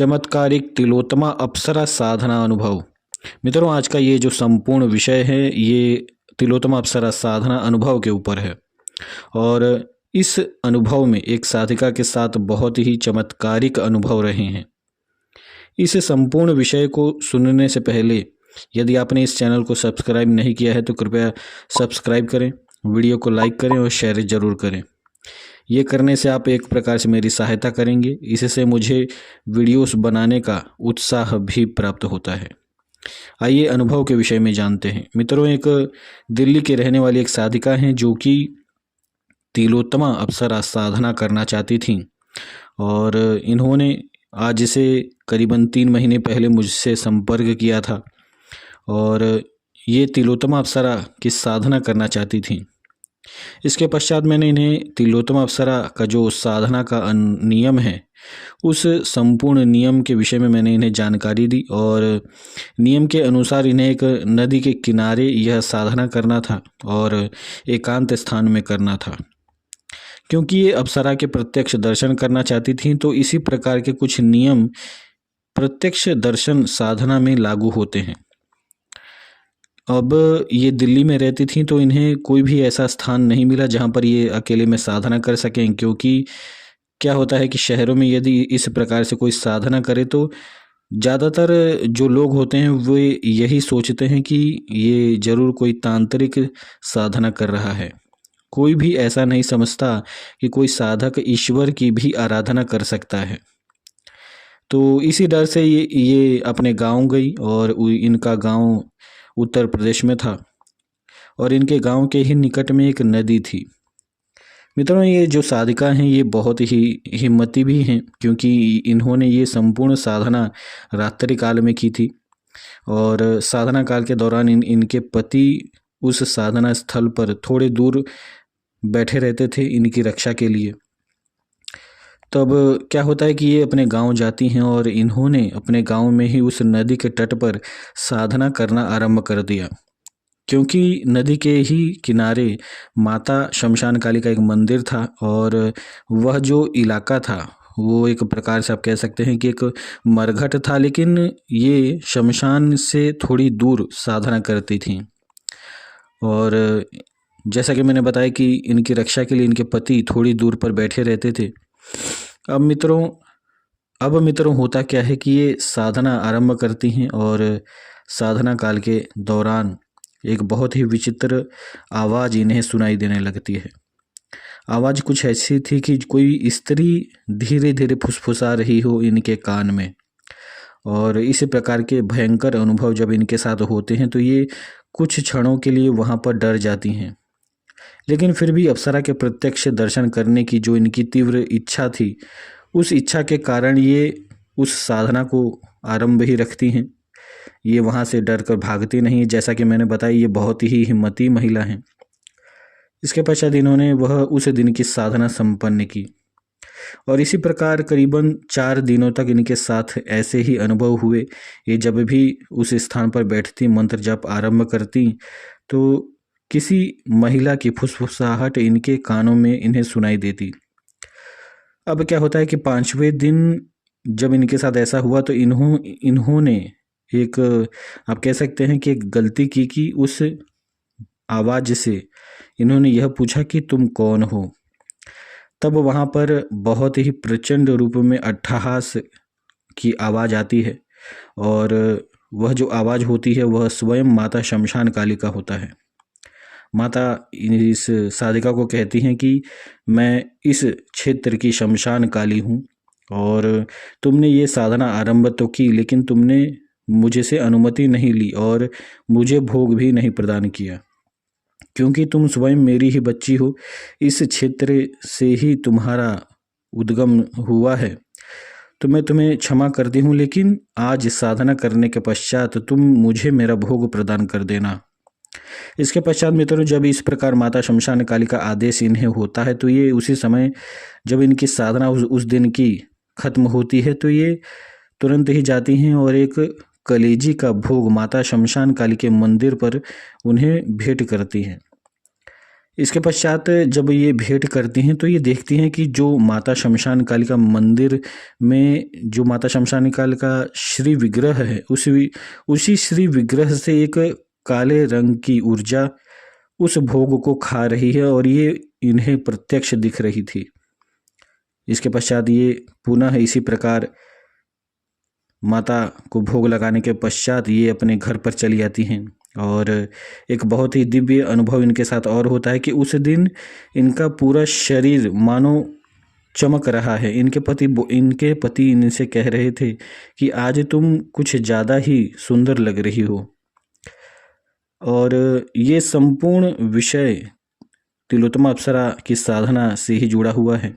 चमत्कारिक तिलोत्तमा अप्सरा साधना अनुभव। मित्रों, आज का ये जो संपूर्ण विषय है ये तिलोत्तमा अप्सरा साधना अनुभव के ऊपर है। और इस अनुभव में एक साधिका के साथ बहुत ही चमत्कारिक अनुभव रहे हैं। इस संपूर्ण विषय को सुनने से पहले यदि आपने इस चैनल को सब्सक्राइब नहीं किया है तो कृपया सब्सक्राइब करें, वीडियो को लाइक करें और शेयर ज़रूर करें। ये करने से आप एक प्रकार से मेरी सहायता करेंगे, इससे मुझे वीडियोस बनाने का उत्साह भी प्राप्त होता है। आइए अनुभव के विषय में जानते हैं। मित्रों, एक दिल्ली के रहने वाली एक साधिका हैं जो कि तिलोत्तमा अप्सरा साधना करना चाहती थीं और इन्होंने आज से करीबन 3 महीने पहले मुझसे संपर्क किया था और ये तिलोत्तमा अप्सरा की साधना करना चाहती थीं। इसके पश्चात मैंने इन्हें तिलोत्तमा अप्सरा का जो साधना का नियम है उस संपूर्ण नियम के विषय में मैंने इन्हें जानकारी दी और नियम के अनुसार इन्हें एक नदी के किनारे यह साधना करना था और एकांत स्थान में करना था। क्योंकि ये अप्सरा के प्रत्यक्ष दर्शन करना चाहती थीं तो इसी प्रकार के कुछ नियम प्रत्यक्ष दर्शन साधना में लागू होते हैं। अब ये दिल्ली में रहती थीं तो इन्हें कोई भी ऐसा स्थान नहीं मिला जहाँ पर ये अकेले में साधना कर सकें, क्योंकि क्या होता है कि शहरों में यदि इस प्रकार से कोई साधना करे तो ज़्यादातर जो लोग होते हैं वो यही सोचते हैं कि ये ज़रूर कोई तांत्रिक साधना कर रहा है। कोई भी ऐसा नहीं समझता कि कोई साधक ईश्वर की भी आराधना कर सकता है। तो इसी डर से ये अपने गांव गई और इनका गांव उत्तर प्रदेश में था और इनके गांव के ही निकट में एक नदी थी। मित्रों, ये जो साधिका हैं ये बहुत ही हिम्मती भी हैं, क्योंकि इन्होंने ये संपूर्ण साधना रात्रि काल में की थी और साधना काल के दौरान इनके पति उस साधना स्थल पर थोड़े दूर बैठे रहते थे इनकी रक्षा के लिए। तब क्या होता है कि ये अपने गांव जाती हैं और इन्होंने अपने गांव में ही उस नदी के तट पर साधना करना आरंभ कर दिया, क्योंकि नदी के ही किनारे माता शमशान काली का एक मंदिर था और वह जो इलाका था वो एक प्रकार से आप कह सकते हैं कि एक मरघट था, लेकिन ये शमशान से थोड़ी दूर साधना करती थीं। और जैसा कि मैंने बताया कि इनकी रक्षा के लिए इनके पति थोड़ी दूर पर बैठे रहते थे। अब मित्रों होता क्या है कि ये साधना आरंभ करती हैं और साधना काल के दौरान एक बहुत ही विचित्र आवाज़ इन्हें सुनाई देने लगती है। आवाज़ कुछ ऐसी थी कि कोई स्त्री धीरे धीरे फुसफुसा रही हो इनके कान में। और इसी प्रकार के भयंकर अनुभव जब इनके साथ होते हैं तो ये कुछ क्षणों के लिए वहाँ पर डर जाती हैं, लेकिन फिर भी अप्सरा के प्रत्यक्ष दर्शन करने की जो इनकी तीव्र इच्छा थी उस इच्छा के कारण ये उस साधना को आरंभ ही रखती हैं। ये वहाँ से डर कर भागती नहीं। जैसा कि मैंने बताया ये बहुत ही हिम्मती महिला हैं। इसके पश्चात इन्होंने वह उस दिन की साधना संपन्न की और इसी प्रकार करीबन 4 दिनों तक इनके साथ ऐसे ही अनुभव हुए। ये जब भी उस स्थान पर बैठती मंत्र जप आरंभ करती तो किसी महिला की फुसफुसाहट इनके कानों में इन्हें सुनाई देती। अब क्या होता है कि 5वें दिन जब इनके साथ ऐसा हुआ तो इन्होंने एक आप कह सकते हैं कि एक गलती की कि उस आवाज़ से इन्होंने यह पूछा कि तुम कौन हो। तब वहाँ पर बहुत ही प्रचंड रूप में अट्टहास की आवाज़ आती है और वह जो आवाज़ होती है वह स्वयं माता शमशान काली का होता है। माता इस साधिका को कहती हैं कि मैं इस क्षेत्र की शमशान काली हूँ और तुमने ये साधना आरंभ तो की, लेकिन तुमने मुझे से अनुमति नहीं ली और मुझे भोग भी नहीं प्रदान किया, क्योंकि तुम स्वयं मेरी ही बच्ची हो। इस क्षेत्र से ही तुम्हारा उद्गम हुआ है तो मैं तुम्हें क्षमा करती हूँ, लेकिन आज साधना करने के पश्चात तुम मुझे मेरा भोग प्रदान कर देना। इसके पश्चात मित्रों जब इस प्रकार माता शमशान काली का आदेश इन्हें होता है तो ये उसी समय जब इनकी साधना उस दिन की खत्म होती है तो ये तुरंत ही जाती हैं और एक कलेजी का भोग माता शमशान काली के मंदिर पर उन्हें भेंट करती हैं। इसके पश्चात जब ये भेंट करती हैं तो ये देखती हैं कि जो माता शमशान कालिका मंदिर में जो माता शमशान कालिका श्री विग्रह है उसी श्री विग्रह से एक काले रंग की ऊर्जा उस भोग को खा रही है और ये इन्हें प्रत्यक्ष दिख रही थी। इसके पश्चात ये पुनः इसी प्रकार माता को भोग लगाने के पश्चात ये अपने घर पर चली जाती हैं। और एक बहुत ही दिव्य अनुभव इनके साथ और होता है कि उस दिन इनका पूरा शरीर मानो चमक रहा है। इनके पति इनसे कह रहे थे कि आज तुम कुछ ज़्यादा ही सुंदर लग रही हो। और ये संपूर्ण विषय तिलोत्तमा अप्सरा की साधना से ही जुड़ा हुआ है,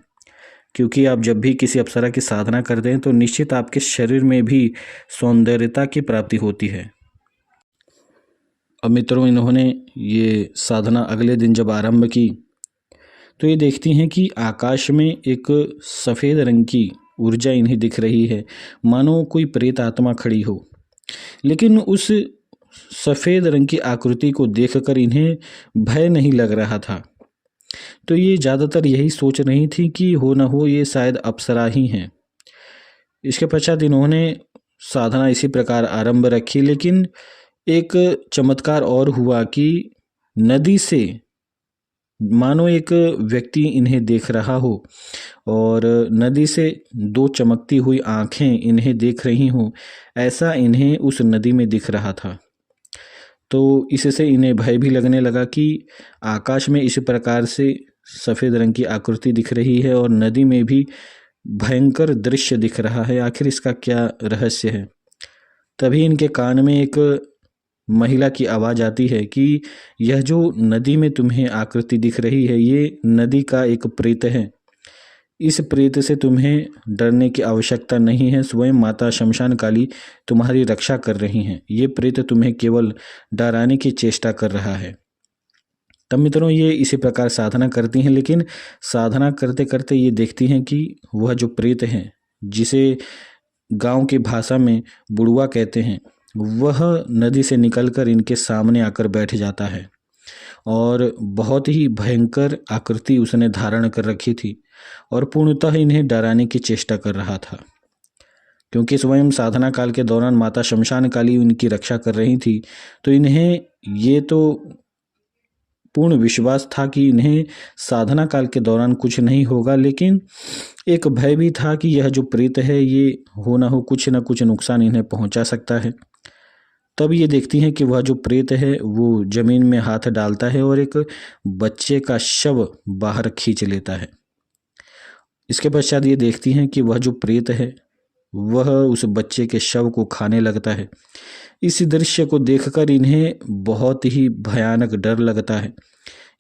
क्योंकि आप जब भी किसी अप्सरा की साधना करते हैं तो निश्चित आपके शरीर में भी सौंदर्यता की प्राप्ति होती है। अब मित्रों, इन्होंने ये साधना अगले दिन जब आरंभ की तो ये देखती हैं कि आकाश में एक सफ़ेद रंग की ऊर्जा इन्हें दिख रही है, मानो कोई प्रेत आत्मा खड़ी हो। लेकिन उस सफ़ेद रंग की आकृति को देखकर इन्हें भय नहीं लग रहा था। तो ये ज़्यादातर यही सोच रही थी कि हो न हो ये शायद अप्सरा ही हैं। इसके पश्चात इन्होंने साधना इसी प्रकार आरंभ रखी। लेकिन एक चमत्कार और हुआ कि नदी से मानो एक व्यक्ति इन्हें देख रहा हो और नदी से दो चमकती हुई आँखें इन्हें देख रही हों, ऐसा इन्हें उस नदी में दिख रहा था। तो इससे इन्हें भय भी लगने लगा कि आकाश में इस प्रकार से सफ़ेद रंग की आकृति दिख रही है और नदी में भी भयंकर दृश्य दिख रहा है, आखिर इसका क्या रहस्य है। तभी इनके कान में एक महिला की आवाज़ आती है कि यह जो नदी में तुम्हें आकृति दिख रही है ये नदी का एक प्रेत है। इस प्रेत से तुम्हें डरने की आवश्यकता नहीं है, स्वयं माता शमशान काली तुम्हारी रक्षा कर रही हैं। ये प्रेत तुम्हें केवल डराने की चेष्टा कर रहा है। तब मित्रों, ये इसी प्रकार साधना करती हैं, लेकिन साधना करते करते ये देखती हैं कि वह जो प्रेत है, जिसे गांव की भाषा में बुढ़वा कहते हैं, वह नदी से निकलकर इनके सामने आकर बैठ जाता है और बहुत ही भयंकर आकृति उसने धारण कर रखी थी और पूर्णतः इन्हें डराने की चेष्टा कर रहा था। क्योंकि स्वयं साधना काल के दौरान माता शमशान काली उनकी रक्षा कर रही थी, तो इन्हें ये तो पूर्ण विश्वास था कि इन्हें साधना काल के दौरान कुछ नहीं होगा, लेकिन एक भय भी था कि यह जो प्रेत है ये हो ना हो कुछ न कुछ नुकसान इन्हें पहुंचा सकता है। तब ये देखती हैं कि वह जो प्रेत है वो जमीन में हाथ डालता है और एक बच्चे का शव बाहर खींच लेता है। इसके पश्चात ये देखती हैं कि वह जो प्रेत है वह उस बच्चे के शव को खाने लगता है। इस दृश्य को देखकर इन्हें बहुत ही भयानक डर लगता है।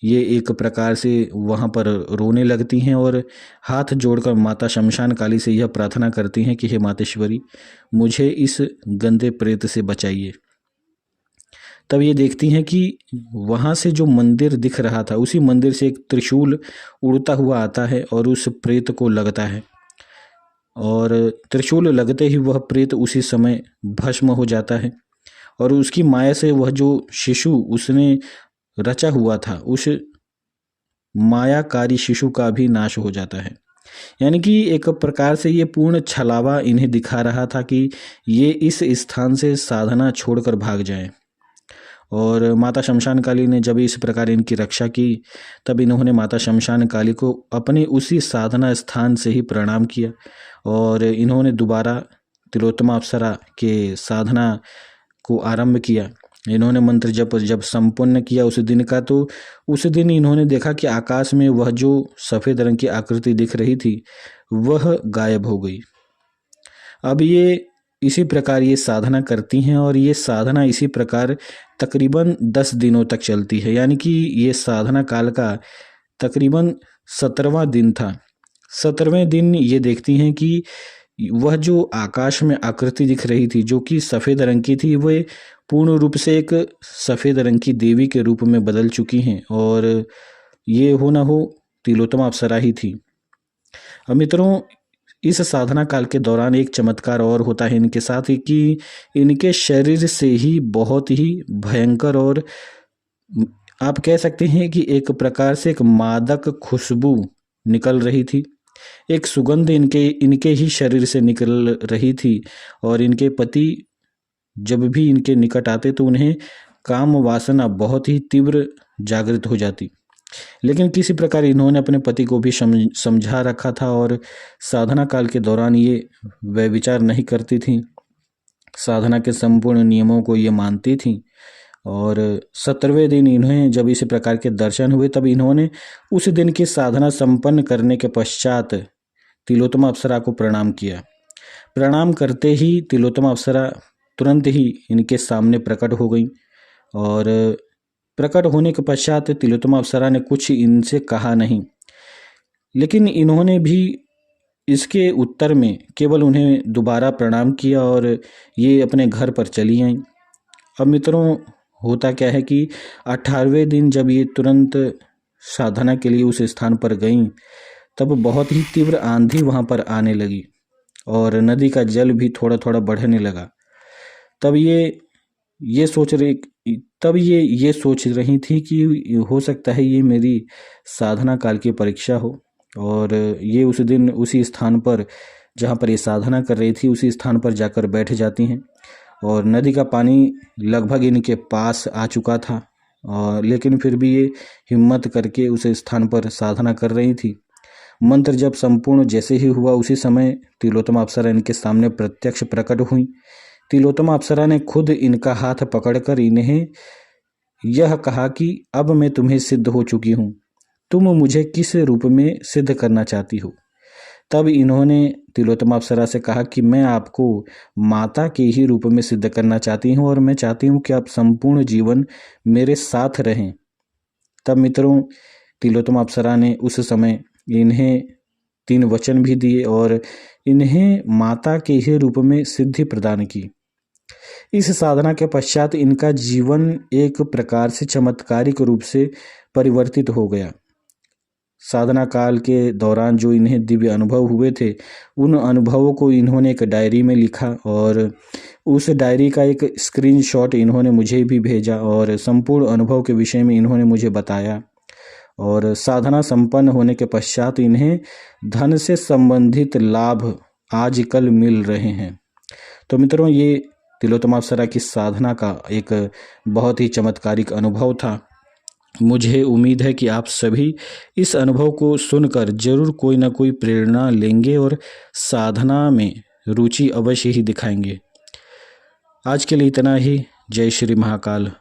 ये एक प्रकार से वहाँ पर रोने लगती हैं और हाथ जोड़कर माता शमशान काली से यह प्रार्थना करती हैं कि हे मातेश्वरी, मुझे इस गंदे प्रेत से बचाइए। तब ये देखती हैं कि वहाँ से जो मंदिर दिख रहा था उसी मंदिर से एक त्रिशूल उड़ता हुआ आता है और उस प्रेत को लगता है और त्रिशूल लगते ही वह प्रेत उसी समय भस्म हो जाता है और उसकी माया से वह जो शिशु उसने रचा हुआ था उस मायाकारी शिशु का भी नाश हो जाता है। यानी कि एक प्रकार से ये पूर्ण छलावा इन्हें दिखा रहा था कि ये इस स्थान से साधना छोड़कर भाग जाएं। और माता शमशान काली ने जब इस प्रकार इनकी रक्षा की तब इन्होंने माता शमशान काली को अपने उसी साधना स्थान से ही प्रणाम किया और इन्होंने दोबारा तिलोत्तमा अप्सरा के साधना को आरंभ किया। इन्होंने मंत्र जब संपन्न किया उस दिन का, तो उस दिन इन्होंने देखा कि आकाश में वह जो सफ़ेद रंग की आकृति दिख रही थी वह गायब हो गई। अब ये इसी प्रकार ये साधना करती हैं और ये साधना इसी प्रकार तकरीबन 10 दिनों तक चलती है। यानी कि ये साधना काल का तकरीबन 17वां दिन था। 17वें दिन ये देखती हैं कि वह जो आकाश में आकृति दिख रही थी जो कि सफ़ेद रंग की थी, वह पूर्ण रूप से एक सफ़ेद रंग की देवी के रूप में बदल चुकी हैं और ये हो ना हो तिलोत्तमा अप्सरा ही थी। अब मित्रों, इस साधना काल के दौरान एक चमत्कार और होता है इनके साथ कि इनके शरीर से ही बहुत ही भयंकर और आप कह सकते हैं कि एक प्रकार से एक मादक खुशबू निकल रही थी। एक सुगंध इनके इनके ही शरीर से निकल रही थी और इनके पति जब भी इनके निकट आते तो उन्हें काम वासना बहुत ही तीव्र जागृत हो जाती। लेकिन किसी प्रकार इन्होंने अपने पति को भी समझा रखा था और साधना काल के दौरान ये व्यभिचार नहीं करती थीं। साधना के संपूर्ण नियमों को ये मानती थीं और 17वें दिन इन्हें जब इसी प्रकार के दर्शन हुए तब इन्होंने उस दिन की साधना संपन्न करने के पश्चात तिलोत्तमा अप्सरा को प्रणाम किया। प्रणाम करते ही तिलोत्तमा अप्सरा तुरंत ही इनके सामने प्रकट हो गई और प्रकट होने के पश्चात तिलोत्तमा अप्सरा ने कुछ इनसे कहा नहीं, लेकिन इन्होंने भी इसके उत्तर में केवल उन्हें दोबारा प्रणाम किया और ये अपने घर पर चली आईं। अब मित्रों, होता क्या है कि 18वें दिन जब ये तुरंत साधना के लिए उस स्थान पर गईं तब बहुत ही तीव्र आंधी वहाँ पर आने लगी और नदी का जल भी थोड़ा थोड़ा बढ़ने लगा। तब ये सोच रही थी कि हो सकता है ये मेरी साधना काल की परीक्षा हो और ये उस दिन उसी स्थान पर जहाँ पर ये साधना कर रही थी उसी स्थान पर जाकर बैठ जाती हैं और नदी का पानी लगभग इनके पास आ चुका था और लेकिन फिर भी ये हिम्मत करके उस स्थान पर साधना कर रही थी। मंत्र जब संपूर्ण जैसे ही हुआ उसी समय तिलोत्तमा अप्सरा इनके सामने प्रत्यक्ष प्रकट हुई। तिलोत्तमा अप्सरा ने खुद इनका हाथ पकड़कर इन्हें यह कहा कि अब मैं तुम्हें सिद्ध हो चुकी हूँ, तुम मुझे किस रूप में सिद्ध करना चाहती हो। तब इन्होंने तिलोत्तमा अप्सरा से कहा कि मैं आपको माता के ही रूप में सिद्ध करना चाहती हूँ और मैं चाहती हूँ कि आप संपूर्ण जीवन मेरे साथ रहें। तब मित्रों, तिलोत्तमा अप्सरा ने उस समय इन्हें 3 वचन भी दिए और इन्हें माता के ही रूप में सिद्धि प्रदान की। इस साधना के पश्चात इनका जीवन एक प्रकार से चमत्कारिक रूप से परिवर्तित हो गया। साधना काल के दौरान जो इन्हें दिव्य अनुभव हुए थे उन अनुभवों को इन्होंने एक डायरी में लिखा और उस डायरी का एक स्क्रीनशॉट इन्होंने मुझे भी भेजा और संपूर्ण अनुभव के विषय में इन्होंने मुझे बताया। और साधना संपन्न होने के पश्चात इन्हें धन से संबंधित लाभ आजकल मिल रहे हैं। तो मित्रों, ये तिलोत्तमा अप्सरा की साधना का एक बहुत ही चमत्कारिक अनुभव था। मुझे उम्मीद है कि आप सभी इस अनुभव को सुनकर जरूर कोई ना कोई प्रेरणा लेंगे और साधना में रुचि अवश्य ही दिखाएंगे। आज के लिए इतना ही। जय श्री महाकाल।